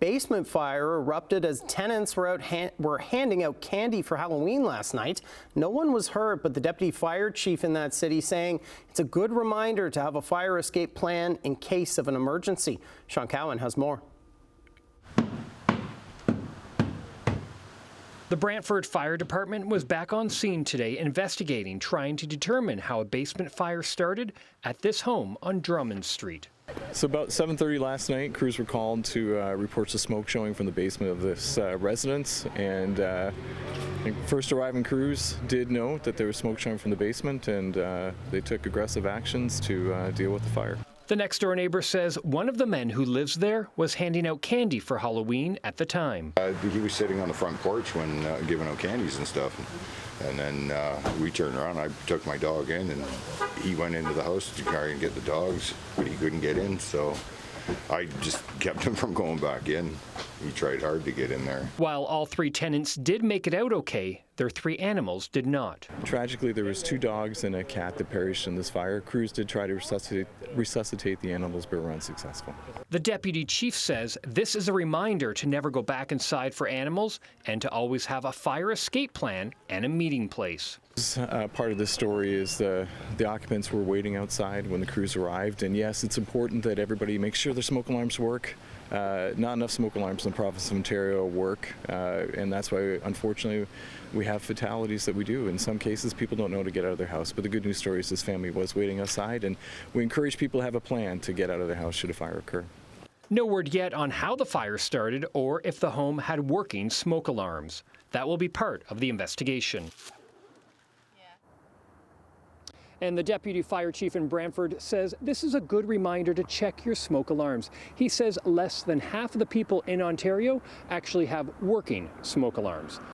basement fire erupted as tenants were handing out candy for Halloween last night. No one was hurt, but the deputy fire chief in that city saying it's a good reminder to have a fire escape plan in case of an emergency. Sean Cowan has more. The Brantford Fire Department was back on scene today investigating, trying to determine how a basement fire started at this home on Drummond Street. So about 7:30 last night, crews were called to reports of smoke showing from the basement of this residence, and first arriving crews did note that there was smoke showing from the basement, and they took aggressive actions to deal with the fire. The next door neighbor says one of the men who lives there was handing out candy for Halloween at the time. He was sitting on the front porch when giving out candies and stuff. And then we turned around, I took my dog in, and he went into the house to try and get the dogs, but he couldn't get in, so I just kept him from going back in. He tried hard to get in there. While all three tenants did make it out okay, their three animals did not. Tragically, there was 2 dogs and a cat that perished in this fire. Crews did try to resuscitate the animals, but were unsuccessful. The deputy chief says this is a reminder to never go back inside for animals and to always have a fire escape plan and a meeting place. Part of this story is the occupants were waiting outside when the crews arrived, and yes, it's important that everybody make sure their smoke alarms work. Not enough smoke alarms in the province of Ontario work, and that's why, unfortunately, we have fatalities that we do. In some cases, people don't know to get out of their house, but the good news story is this family was waiting outside, and we encourage people to have a plan to get out of their house should a fire occur. No word yet on how the fire started or if the home had working smoke alarms. That will be part of the investigation. And the deputy fire chief in Brantford says this is a good reminder to check your smoke alarms. He says less than half of the people in Ontario actually have working smoke alarms.